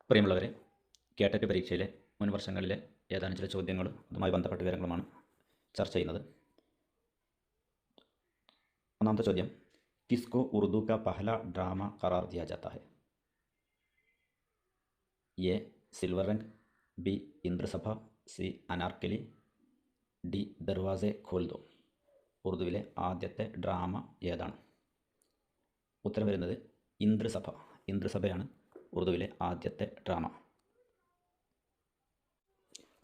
പ്രിയമുള്ളവരെ, കേട്ടറ്റ് പരീക്ഷയിലെ മുൻ വർഷങ്ങളിലെ ഏതാനും ചില ചോദ്യങ്ങളും അതുമായി ബന്ധപ്പെട്ട വിവരങ്ങളുമാണ് ചർച്ച ചെയ്യുന്നത്. ഒന്നാമത്തെ ചോദ്യം, കിസ്കോ ഉറുദു കാ പഹല ഡ്രാമ ഖറാർ ദിയാ ജാത്താ ഹൈ? A silver Rang, B Indrasabha, C Anarkali, D Darwaze Khol Do. ഉറുദുവിലെ ആദ്യത്തെ ഡ്രാമ ഏതാണ്? ഉത്തരം വരുന്നത് ഇന്ദ്രസഭ. ഇന്ദ്രസഭയാണ് ഉറുദുവിലെ ആദ്യത്തെ ഡ്രാമ.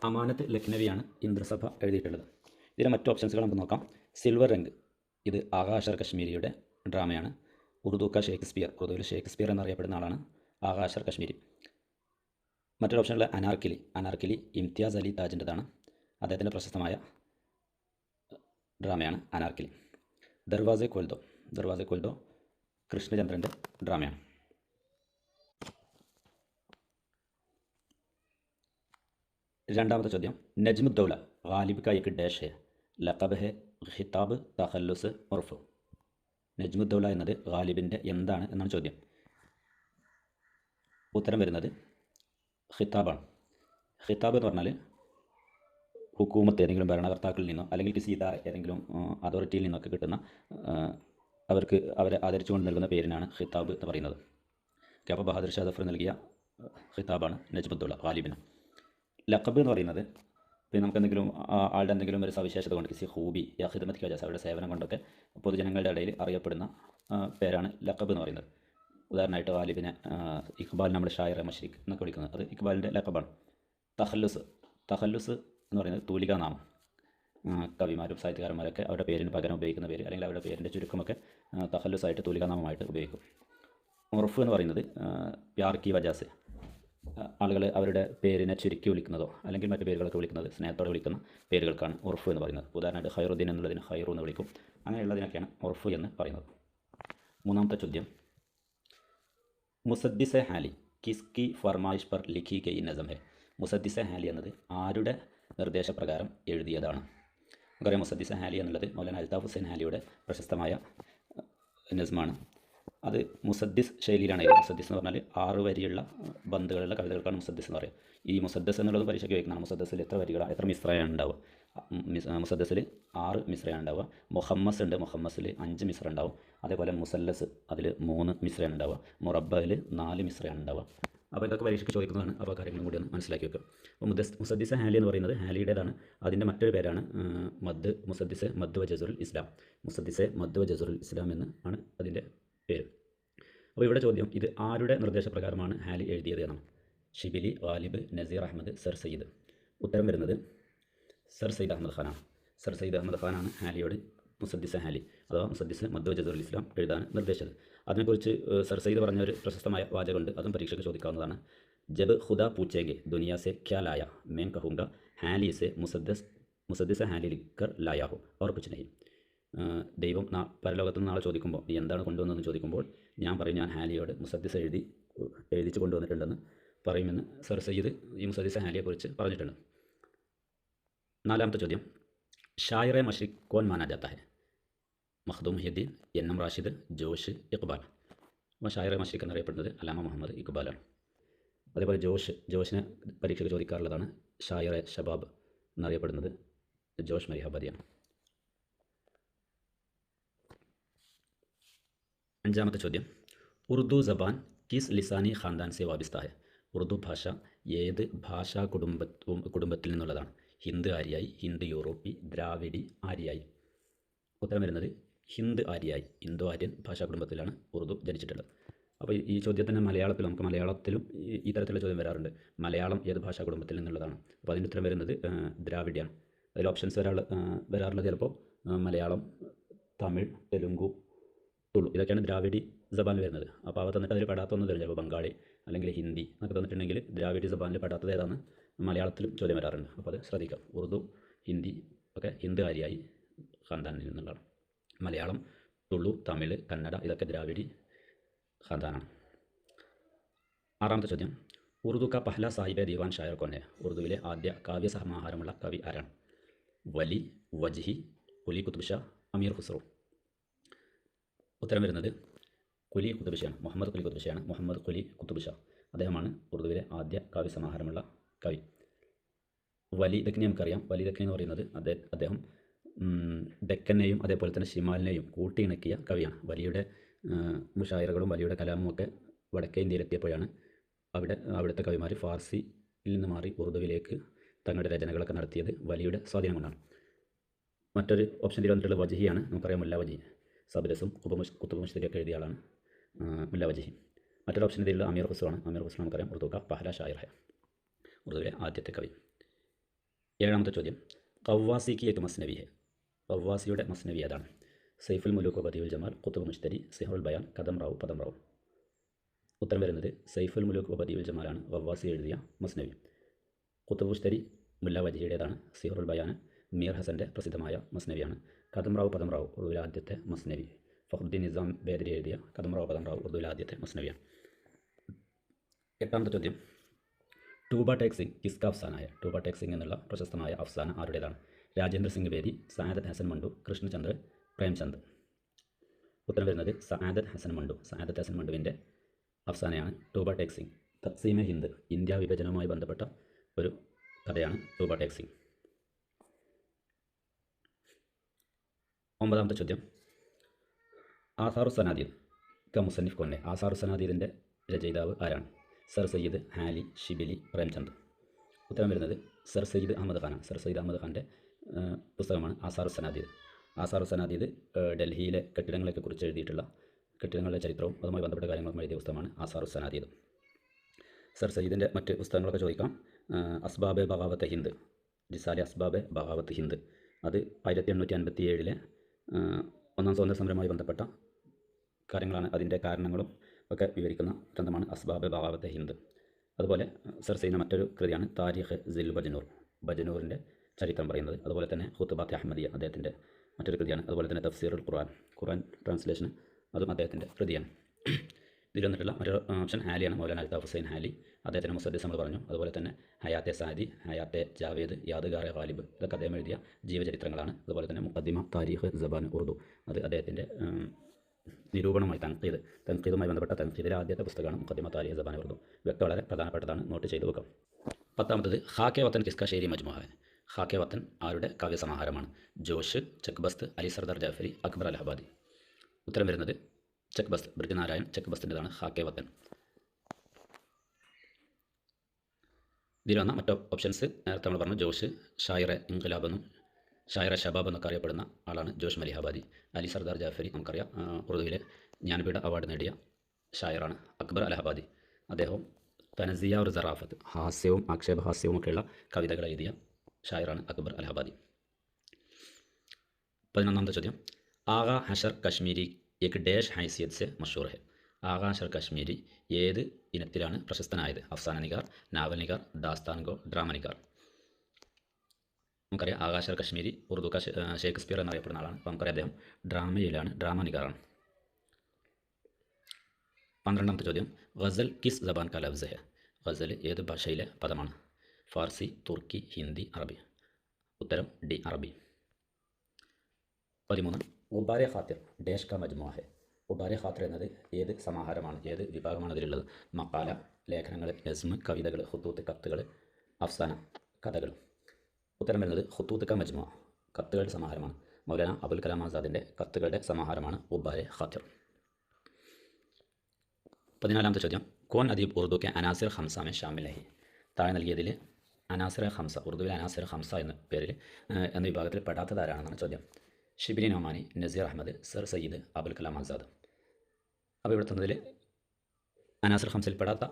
അമാനത്ത് ലക്നവിയാണ് ഇന്ദ്രസഭ എഴുതിയിട്ടുള്ളത്. ഇതിലെ മറ്റു ഓപ്ഷൻസുകൾ നമുക്ക് നോക്കാം. സിൽവർ രംഗ്, ഇത് ആഗാ അശർ കശ്മീരിയുടെ ഡ്രാമയാണ്. ഉറുദു കാ ഷേക്സ്പിയർ, ഉറുദുവിൽ ഷേക്സ്പിയർ എന്നറിയപ്പെടുന്ന ആളാണ് ആഗാ അശർ കശ്മീരി. മറ്റൊരു ഓപ്ഷനിൽ അനാർക്കലി, അനാർക്കലി ഇംതിയാസ് അലി താജിൻ്റെതാണ്. അദ്ദേഹത്തിൻ്റെ പ്രശസ്തമായ ഡ്രാമയാണ് അനാർക്കലി. ദർവാസെ ഖോൽ ദോ, ദർവാസെ ഖോൽ ദോ കൃഷ്ണചന്ദ്രൻ്റെ ഡ്രാമയാണ്. രണ്ടാമത്തെ ചോദ്യം, നജ്മുദ്ദൗല ഗാലിബ് കാ एक ഡാഷ് ഹെ, ലഖബ് ഹെ, ഖിതാബ്, തഖല്ലുസ്, ഉർഫ്. നജ്മുദ്ദൗല എന്നത് ഗാലിബിൻ്റെ എന്താണ് എന്നാണ് ചോദ്യം. ഉത്തരം വരുന്നത് ഖിതാബാണ്. ഖിതാബ് എന്ന് പറഞ്ഞാൽ ഹുക്കൂമത്ത്, ഏതെങ്കിലും ഭരണകർത്താക്കളിൽ നിന്നോ അല്ലെങ്കിൽ കിസി ഇദാറ, ഏതെങ്കിലും അതോറിറ്റിയിൽ നിന്നൊക്കെ കിട്ടുന്ന അവരെ ആദരിച്ചുകൊണ്ട് നൽകുന്ന പേരിനാണ് ഖിതാബ് എന്ന് പറയുന്നത്. അപ്പോൾ ബഹാദുർ ഷാ ദഫർ നൽകിയ ഖിതാബാണ് നജ്മുദ്ദൗല ഗാലിബിന്. ലഖബ് എന്ന് പറയുന്നത് പിന്നെ നമുക്ക് ആളുടെ എന്തെങ്കിലും ഒരു സവിശേഷത കൊണ്ട്, കിസി ഹൂബി യാ ഖിദ്മത്ത് കി വജഹ സെ, അവരുടെ സേവനം കൊണ്ടൊക്കെ പൊതുജനങ്ങളുടെ ഇടയിൽ അറിയപ്പെടുന്ന പേരാണ് ലഖബ് എന്ന് പറയുന്നത്. ഉദാഹരണമായിട്ട് ഗാലിബിനെ ഇഖ്ബാൽ, നമ്മുടെ ഷായർ മഷ്രിഖ് എന്നൊക്കെ വിളിക്കുന്നത്, അത് ഇഖ്ബാലിൻ്റെ ലഖബാണ്. തഖല്ലുസ്, തഖല്ലുസ് എന്ന് പറയുന്നത് തൂലികാനാമം. കവിമാരും സാഹിത്യകാരന്മാരൊക്കെ അവരുടെ പേരിന് പകരം ഉപയോഗിക്കുന്ന പേര് അല്ലെങ്കിൽ അവരുടെ പേരിൻ്റെ ചുരുക്കമൊക്കെ തഖല്ലുസായിട്ട് തൂലികാനാമമായിട്ട് ഉപയോഗിക്കും. ഉർഫ് എന്ന് പറയുന്നത് പ്യാർ കി വജഹ സെ, ആളുകൾ അവരുടെ പേരിനെ ചുരുക്കി വിളിക്കുന്നതോ അല്ലെങ്കിൽ മറ്റു പേരുകളൊക്കെ വിളിക്കുന്നത്, സ്നേഹത്തോടെ വിളിക്കുന്ന പേരുകൾക്കാണ് ഉർഫ് എന്ന് പറയുന്നത്. ഉദാഹരണമായിട്ട് ഖൈറുദ്ദീൻ എന്നുള്ളതിന് ഖൈറു എന്ന് വിളിക്കും. അങ്ങനെയുള്ളതിനൊക്കെയാണ് ഉർഫ് എന്ന് പറയുന്നത്. മൂന്നാമത്തെ ചോദ്യം, മുസദ്ദിസെ ഹാലി കിസ്കി ഫർമായിഷ് പർ ലിഖി ഗയി നസം ഹെ? മുസദ്ദിസെ ഹാലി എന്നത് ആരുടെ നിർദ്ദേശപ്രകാരം എഴുതിയതാണ്? നമുക്കറിയാം, മുസദ്ദിസെ ഹാലി എന്നുള്ളത് മൗലാന അൽതാഫ് ഹുസൈൻ ഹാലിയുടെ പ്രശസ്തമായ നസ്മാണ്. അത് മുസദ്ദിസ് ശൈലിയിലാണ് എഴുതുന്നത്. മുസദ്ദിസ് എന്ന് പറഞ്ഞാൽ 6 വരിയുള്ള ബന്ധുകളുള്ള കവിതകൾക്കാണ് മുസദ്ദിസ് എന്ന് പറയുക. ഈ മുസദ്ദസ് എന്നുള്ളത് പരീക്ഷയ്ക്ക് വയ്ക്കുന്നതാണ്. മുസദ്ദസിൽ എത്ര വരികളാണ്, എത്ര മിസ്രയാണ് ഉണ്ടാവുക? മുസദ്ദസിൽ 6 മിസ്രയാണ് ഉണ്ടാവുക. മുഹമ്മസ് ഉണ്ട്, മുഹമ്മസിൽ 5 മിസ്ര ഉണ്ടാവും. അതേപോലെ മുസല്ലസ്, അതിൽ 3 മിസ്രയാണ് ഉണ്ടാവുക. മുറബ്ബയിൽ 4 മിസ്രയാണ് ഉണ്ടാവുക. അപ്പോൾ ഇതൊക്കെ പരീക്ഷയ്ക്ക് ചോദിക്കുന്നതാണ്. അപ്പോൾ കാര്യങ്ങളും കൂടി ഒന്ന് മനസ്സിലാക്കി വെക്കുക. അപ്പോൾ മുസദ്ദിസ ഹാലി എന്ന് പറയുന്നത് ഹാലിയുടേതാണ്. അതിൻ്റെ മറ്റൊരു പേരാണ് മുസദ്ദിസെ മദ് വ ജസുറുൽ ഇസ്ലാം. മുസദ്ദിസെ മദ് വ ജസുറുൽ ഇസ്ലാം എന്ന് ആണ് അതിൻ്റെ പേര്. അപ്പോൾ ഇവിടെ ചോദ്യം, ഇത് ആരുടെ നിർദ്ദേശപ്രകാരമാണ് ഹാലി എഴുതിയത് എന്നാണ്. ഷിബിലി, ഗാലിബ്, നസീർ അഹമ്മദ്, സർ സയ്യിദ്. ഉത്തരം വരുന്നത് സർ സയ്യിദ് അഹമ്മദ് ഖാനാണ്. സർ സയ്യിദ് അഹമ്മദ് ഖാനാണ് ഹാലിയോട് മുസദ്ദിസ ഹാലി അഥവാ മുസദ്ദിസ് മദ് വ ജസുറുൽ ഇസ്ലാം എഴുതാൻ നിർദ്ദേശിച്ചത്. അതിനെക്കുറിച്ച് സർ സയ്യിദ് പറഞ്ഞൊരു പ്രശസ്തമായ വാചകമുണ്ട്, അതും പരീക്ഷയ്ക്ക് ചോദിക്കാവുന്നതാണ്. ജബ് ഖുദാ പൂച്ചേങ്കെ ദുനിയാ സെ ക്യാ ലായ, മേൻ കഹൂങ്ക ഹാലി സെ മുസദ്ദിസ ഹാലി ലിഖർ ലായാ ഹോ ഔർ കുച്ച് നഹീ. ദൈവം പരലോകത്ത് നിന്ന് നാളെ ചോദിക്കുമ്പോൾ നീ എന്താണ് കൊണ്ടുവന്നതെന്ന് ചോദിക്കുമ്പോൾ ഞാൻ പറയും, ഞാൻ ഹാലിയോട് മുസദ്ദിസ എഴുതിച്ച് കൊണ്ടുവന്നിട്ടുണ്ടെന്ന് പറയുമെന്ന് സർ സയ്യിദ് ഈ മുസദ്ദിസ ഹാലിയെക്കുറിച്ച് പറഞ്ഞിട്ടുണ്ട്. നാലാമത്തെ ചോദ്യം, ഷായറെ മഷ്രിഖ് കോൻ മാനാ ജാത്താ ഹെ? മഖ്ദൂം മുഹിയുദ്ദീൻ, എൻ.എം. റാഷിദ്, ജോഷ്, ഇഖ്ബാൽ. അപ്പോൾ ഷായറെ മഷ്രിഖ് എന്നറിയപ്പെടുന്നത് അല്ലാമ മുഹമ്മദ് ഇഖ്ബാലാണ്. അതേപോലെ ജോഷിനെ പരീക്ഷയ്ക്ക് ചോദിക്കാറുള്ളതാണ്. ഷായറെ ഷബാബ് എന്നറിയപ്പെടുന്നത് ജോഷ് മരിഹാബാദിയാണ്. അഞ്ചാമത്തെ ചോദ്യം, ഉറുദു സബാൻ കിസ് ലിസാനി ഖാൻദാൻ സെ വാബിസ്ത ഹെ? ഉറുദു ഭാഷ ഏത് ഭാഷാ കുടുംബത്തിൽ നിന്നുള്ളതാണ്? ഹിന്ദ് ആര്യായി, ഹിന്ദ് യൂറോപ്പി, ദ്രാവിഡി, ആര്യായി. ഉത്തരം വരുന്നത് ഹിന്ദ് ആര്യായി, ഇന്തോ ആര്യൻ ഭാഷാ കുടുംബത്തിലാണ് ഉറുദു ജനിച്ചിട്ടുള്ളത്. അപ്പോൾ ഈ ചോദ്യത്തിന് മലയാളത്തിലും ഈ തരത്തിലുള്ള ചോദ്യം വരാറുണ്ട്. മലയാളം ഏത് ഭാഷാ കുടുംബത്തിൽ നിന്നുള്ളതാണ്? അപ്പോൾ അതിൻ്റെ ഉത്തരം വരുന്നത് ദ്രാവിഡിയാണ്. അതിൽ ഓപ്ഷൻസ് വരാറുള്ളത് ചിലപ്പോൾ മലയാളം, തമിഴ്, തെലുങ്കു, തുളു, ഇതൊക്കെയാണ് ദ്രാവിഡി സബാനിൽ വരുന്നത്. അപ്പോൾ അവ തന്നിട്ട് അതിൽ പെടാത്തൊന്നും തരും. ചിലപ്പോൾ ബംഗാളി അല്ലെങ്കിൽ ഹിന്ദി എന്നൊക്കെ തന്നിട്ടുണ്ടെങ്കിൽ ദ്രാവിഡി സബാനിൽ പെടാത്തത് ഏതാണ് മലയാളത്തിലും ചോദ്യം വരാറുണ്ട്. അപ്പോൾ അത് ശ്രദ്ധിക്കാം. ഉറുദു, ഹിന്ദി ഒക്കെ ഹിന്ദ് ആര്യായി ഖാൻദാനിൽ നിന്നുള്ളതാണ്. മലയാളം, തുളു, തമിഴ്, കന്നഡ ഇതൊക്കെ ദ്രാവിഡി ഖാൻദാനാണ്. ആറാമത്തെ ചോദ്യം, ഉറുദു കാ പഹ്ല സാഹിബെ ദീവാൻ ഷായർ കോൻ ഹെ? ഉറുദുവിലെ ആദ്യ കാവ്യസമാഹാരമുള്ള കവി ആരാണ്? വലി, വജ്ഹി, കുലി കുത്തുബ് ഷാ, അമീർ ഖുസ്രു. ഉത്തരം വരുന്നത് കുലി കുത്തുബ് ഷാണ്. മുഹമ്മദ് കുലി കുത്തുബ് ഷാണ്. മുഹമ്മദ് കുലി കുത്തുബ് ഷാ. അദ്ദേഹമാണ് ഉറുദുവിലെ ആദ്യ കാവ്യസമാഹാരമുള്ള കവി. വലി ദക്കിനെ നമുക്കറിയാം. വലി ദക്കിനി എന്ന് പറയുന്നത് അദ്ദേഹം ഡെക്കനെയും അതേപോലെ തന്നെ ഷിമാലിനെയും കൂട്ടിയിണക്കിയ കവിയാണ്. വലിയുടെ മുഷായറകളും വലിയുടെ കലാമും ഒക്കെ വടക്കേ ഇന്ത്യയിലെത്തിയപ്പോഴാണ് അവിടുത്തെ കവിമാർ ഫാർസിയിൽ നിന്ന് മാറി ഉറുദുവിലേക്ക് തങ്ങളുടെ രചനകളൊക്കെ നടത്തിയത് വലിയുടെ സ്വാധീനം കൊണ്ടാണ്. മറ്റൊരു ഓപ്ഷൻ ഇതിൽ വന്നിട്ടുള്ള വജിഹിയാണ്. നമുക്കറിയാം മുല്ല വജിഹി, സബരസും കുത്തുബ് മുഷ്തരിയൊക്കെ എഴുതിയ ആളാണ് മുല്ല വജിഹി. മറ്റൊരു ഓപ്ഷൻ ഇതിലുള്ള അമീർ ഖുസ്രു ആണ്. അമീർ ഖുസ്രു നമുക്കറിയാം ഉറുദു കാ പഹല ഷായർ ഹെ, ഉറുദുവിലെ ആദ്യത്തെ കവി. 7ാമത്തെ ചോദ്യം, ഖവ്വാസിക്ക് ഏക് മസ്നവി ഹെ. ഖവ്വാസിയുടെ മസ്നവി ഏതാണ്? സൈഫുൽ മുലൂക്ക് ബദിയുൽ ജമാൽ, ഖുതുബ് മുഷ്തരി, സിഹറുൽ ബയാൻ, കദം റാവു, പദം റാവു. ഉത്തരം വരുന്നത് സൈഫുൽ മുലൂക്ക് ബദിയുൽ ജമാലാണ് ഖവ്വാസി എഴുതിയ മസ്നവി. ഖുതുബ് മുഷ്തരി മുല്ല വജിഹിയുടേതാണ്. സിഹറുൽ ബയാൻ മീർ ഹസൻ്റെ പ്രസിദ്ധമായ മസ്നവിയാണ്. കദം റാവു, പദം റാവു ഉറുദുവിലെ ആദ്യത്തെ മസ്നവി. ഫഖ്റുദ്ദീൻ നിസാം ബേദരി എഴുതിയ കദം റാവു, പദം റാവു ഉറുദുവിലെ ആദ്യത്തെ മസ്നവിയാണ്. 8ാമത്തെ ചോദ്യം, ടൂബ ടേക് സിംഗ് കിസ്ക അഫ്സാനായ. ടൂബ ടേക് സിംഗ് എന്നുള്ള പ്രശസ്തമായ അഫ്സാന ആരുടേതാണ്? രാജേന്ദ്ര സിംഗ് ബേദി, സഅദത്ത് ഹസൻ മണ്ടു, കൃഷ്ണചന്ദ്ര പ്രേംചന്ദ്. ഉത്തരം വരുന്നത് സഅദത്ത് ഹസൻ മണ്ടു. സഅദത്ത് ഹസൻ മണ്ടുവിൻ്റെ അഫ്സാനയാണ് ടൂബ ടേക് സിംഗ്. തഖ്സീമെ ഹിന്ദ്, ഇന്ത്യ വിഭജനവുമായി ബന്ധപ്പെട്ട ഒരു കഥയാണ് ടൂബ ടേക് സിംഗ്. 9ാമത്തെ ചോദ്യം, ആസാറു സനാദീദ് ക മുസന്നിഫ് കൊന്നെ. ആസാറു സനാദീദിൻ്റെ രചയിതാവ് ആരാണ്? സർ സയ്യിദ്, ഹാലി, ഷിബിലി, പ്രേംചന്ദ്. ഉത്തരം വരുന്നത് സർ സയ്യിദ് അഹമ്മദ് ഖാനാണ്. സർ സയ്യിദ് അഹമ്മദ് ഖാൻ്റെ പുസ്തകമാണ് ആസാറു സനാദീദ്. ആസാറു സനാദീദ് ഡൽഹിയിലെ കെട്ടിടങ്ങളെയൊക്കെ കുറിച്ച് എഴുതിയിട്ടുള്ള, കെട്ടിടങ്ങളുടെ ചരിത്രവും അതുമായി ബന്ധപ്പെട്ട കാര്യങ്ങളും എഴുതിയ പുസ്തകമാണ് ആസാറു സനാദീദ്. സർ സയ്യിദിൻ്റെ മറ്റ് പുസ്തകങ്ങളൊക്കെ ചോദിക്കാം. അസ്ബാബെ ബഗാവത്ത് ഹിന്ദ്, റിസാലെ അസ്ബാബെ ബഗാവത്ത് ഹിന്ദ്, അത് 1857 ഒന്നാം സ്വാതന്ത്ര്യ സമരവുമായി ബന്ധപ്പെട്ട കാര്യങ്ങളാണ്. അതിൻ്റെ കാരണങ്ങളും ഒക്കെ വിവരിക്കുന്ന ഗ്രന്ഥമാണ് അസ്ബാബെ ബഗാവത്ത് ഹിന്ദ്. അതുപോലെ സർ സയ്യിദിൻ്റെ മറ്റൊരു കൃതിയാണ് താരിഖ് സിൽ ബജനൂർ, ബജനൂറിൻ്റെ ചരിത്രം പറയുന്നത്. അതുപോലെ തന്നെ ഖുത്ബാത്ത് അഹമ്മദിയ അദ്ദേഹത്തിൻ്റെ മറ്റൊരു കൃതിയാണ്. അതുപോലെ തന്നെ തഫ്സീറുൽ ഖുർആൻ ട്രാൻസ്ലേഷൻ, അതും അദ്ദേഹത്തിൻ്റെ കൃതിയാണ്. ഇതിൽ വന്നിട്ടുള്ള മറ്റൊരു ഓപ്ഷൻ ഹാലിയാണ്. മൗലാന അൽതാഫ് ഹുസൈൻ ഹാലി, അദ്ദേഹത്തിൻ്റെ മുസദ്ദിസ് നമ്മൾ പറഞ്ഞു. അതുപോലെ തന്നെ ഹയാത്തെ സാദി, ഹയാത്തെ ജാവേദ്, യാദ്ഗാറെ ഗാലിബ്, ഇതൊക്കെ അദ്ദേഹം എഴുതിയ ജീവചരിത്രങ്ങളാണ്. അതുപോലെ തന്നെ മുഖദ്ദിമ താരീഖ് സബാൻ ഉറുദു, അത് അദ്ദേഹത്തിൻ്റെ നിരൂപണമായി തൻഖീദുമായി ബന്ധപ്പെട്ട തൻഖീദിലെ ആദ്യത്തെ പുസ്തകമാണ് മുഖദ്ദിമ താരീഖ് സബാൻ ഉറുദു. ഇതൊക്കെ വളരെ പ്രധാനപ്പെട്ടതാണ്, നോട്ട് ചെയ്ത് വെക്കാം. 10ാമത്തത്, ഖാക്കെ വത്തൻ കിസ്ക ഷേരി മജ്മുഅ ഹെ. ഖാക്കെ വത്തൻ ആരുടെ കാവ്യസമാഹാരമാണ്? ജോഷ്, ചക്ബസ്ത്, അലി സർദാർ ജാഫരി, അക്ബർ അലഹബാദി. ഉത്തരം വരുന്നത് ചക്ബസ്ത്, ബൃജനാരായൺ ചക്ബസ്തിൻ്റെതാണ് ഖാക്കെ വത്തൻ. ഇതിൽ വന്ന മറ്റു ഓപ്ഷൻസ് നേരത്തെ നമ്മൾ പറഞ്ഞു. ജോഷ് ഷായറെ ഇൻഖിലാബ് എന്നും ഷായറെ ഷബാബ് എന്നൊക്കെ അറിയപ്പെടുന്ന ആളാണ് ജോഷ് മലിഹാബാദി. അലി സർദാർ ജാഫരി നമുക്കറിയാം, ഉറുദുവിലെ ജ്ഞാനപീഠ അവാർഡ് നേടിയ ഷായറാണ്. അക്ബർ അലഹബാദി അദ്ദേഹം തനസിയ ഒരു സറാഫത്ത്, ഹാസ്യവും ആക്ഷേപഹാസ്യവും ഒക്കെയുള്ള കവിതകൾ എഴുതിയ ഷായറാണ് അക്ബർ അലഹബാദി. 11ാമത്തെ ചോദ്യം, ആഗാ ഹഷർ കശ്മീരി एक डैश हैसियत से मशहूर है. ആഗാ ഹഷർ കശ്മീരി ഏത് ഇനത്തിലാണ് പ്രശസ്തനായത്? അഫ്സാന നിഗാർ, നാവൽ നിഗാർ, ദാസ്താൻ ഗോ, ഡ്രാമ നിഗാർ. നമുക്കറിയാം ആഗാ ഹഷർ കശ്മീരി ഉറുദു ഷേക്സ്പിയർ എന്നറിയപ്പെടുന്ന ആളാണ്. അപ്പോൾ നമുക്കറിയാം അദ്ദേഹം ഡ്രാമയിലാണ്, ഡ്രാമ നിഗാറാണ്. 12ാമത്തെ ചോദ്യം, ഗസൽ കിസ് ജബാൻ കാ ലഫ്സ് ഹെ. ഗസൽ ഏത് ഭാഷയിലെ പദമാണ്? ഫാർസി, തുർക്കി, ഹിന്ദി, അറബി. ഉത്തരം ഡി, അറബി. 13, ഗുബാരെ ഖാത്തിർ ഡേഷ് കാ മജ്മുഅ ഹെ. ഗുബാരെ ഖാത്തിർ എന്നത് ഏത് സമാഹാരമാണ്, ഏത് വിഭാഗമാണ് അതിലുള്ളത്? മക്കാല, ലേഖനങ്ങൾ, നസ്മ്, കവിതകൾ, ഖുത്തൂത്ത്, കത്തുകൾ, അഫ്സാന, കഥകൾ. ഉത്തരം വരുന്നത് ഖുത്തൂത്ത് കാ മജ്മുഅ, കത്തുകളുടെ സമാഹാരമാണ്. മൗലാന അബുൽ കലാം ആസാദിൻ്റെ കത്തുകളുടെ സമാഹാരമാണ് ഗുബാരെ ഖാത്തിർ. 14ാമത്തെ ചോദ്യം, കോൻ അദീബ് ഉറുദു കെ അനാസിർ ഖംസ മെ ഷാമിൽ ഹെ. താഴെ നൽകിയതിൽ അനാസിർ ഖംസ, ഉറുദുവിലെ അനാസിർ ഖംസ എന്ന പേരിൽ എന്ന വിഭാഗത്തിൽ പെടാത്തതാരാണെന്നാണ് ചോദ്യം. ഷിബിലി നൊമാനി, നസീർ അഹമ്മദ്, സർ സയ്യിദ്, അബുൽ കലാം ആസാദ്. അപ്പോൾ ഇവിടെ തന്നതിൽ അനാസിർ ഖംസയിൽ പെടാത്ത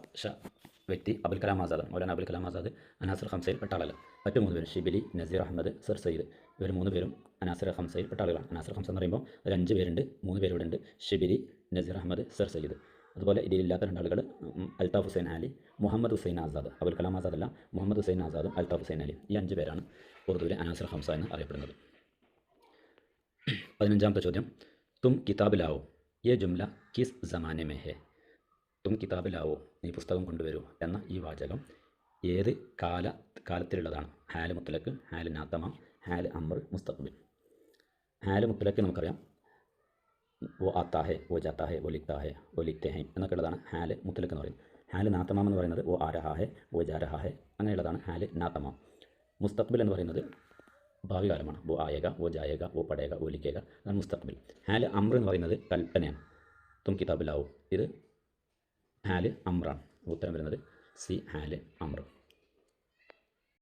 വ്യക്തി അബുൽ കലാം ആസാദ്. മൗലാന അബുൽ കലാം ആസാദ് അനാസിർ ഖംസയിൽ പെട്ട ആളല്ല. മറ്റു 3 പേരും ഷിബിലി, നസീർ അഹമ്മദ്, സർ സയ്യിദ്, ഇവർ 3 പേരും അനാസിർ ഖംസയിൽ പെട്ട ആളുകളാണ്. അനാസിർ ഖംസ എന്ന് പറയുമ്പോൾ അതിൽ 5 പേരുണ്ട്, 3 പേര് ഇവിടെ ഉണ്ട്, ഷിബിലി, നസീർ അഹമ്മദ്, സർ സയ്യിദ്. അതുപോലെ ഇതിലില്ലാത്ത 2 ആളുകൾ അൽതാഫ് ഹുസൈൻ അലി, മുഹമ്മദ് ഹുസൈൻ ആസാദ്. അബുൽ കലാം ആസാദ് അല്ല, മുഹമ്മദ് ഹുസൈൻ ആസാദും അൽതാഫ് ഹുസൈൻ അലി. ഈ 5 പേരാണ് ഉറുദുവിലെ അനാസിർ ഖംസ എന്ന് അറിയപ്പെടുന്നത്. 15ാമത്തെ ചോദ്യം, തും കിതാബ് ലാവോ യേ ജുംല കിസ് സമാനെ മേ ഹെ. തും കിതാബ് ലാവോ, നീ പുസ്തകം കൊണ്ടുവരൂ എന്ന ഈ വാചകം ഏത് കാലത്തിലുള്ളതാണ്? ഹാല് മുത്തലക്ക്, ഹാല് നാത്തമ, ഹാല് അമർ, മുസ്തഖ്ബിൽ. ഹാല് മുത്തലക്ക് നമുക്കറിയാം, വോ ആത്താ ഹെ, വോ ജാത്താ ഹെ, വോ ലിഖ്താ ഹെ, വോ ലിഖ്തേ ഹെ എന്നൊക്കെ ഉള്ളതാണ് ഹാല് മുത്തലക്ക് എന്ന് പറയും. ഹാല് നാത്തമാം എന്ന് പറയുന്നത് ഓ ആ രഹാ ഹെ ഓ ജാ രഹാ ഹെ അങ്ങനെയുള്ളതാണ് ഹാല് നാത്തമാം. മുസ്തഖ്ബിൽ എന്ന് പറയുന്നത് ഭാവി കാലമാണ്. ഓ ആയേക ഓ ജായേക ഓ പടേക ഓ ലിഖേക അതാണ് മുസ്തഖ്ബിൽ. ഹാല് അമ്ര എന്ന് പറയുന്നത് കൽപ്പനയാണ്. തും കിതാബിലാവും ഇത് ഹാല് അമ്രാണ്. ഉത്തരം വരുന്നത് സി ഹാല് അമ്ര.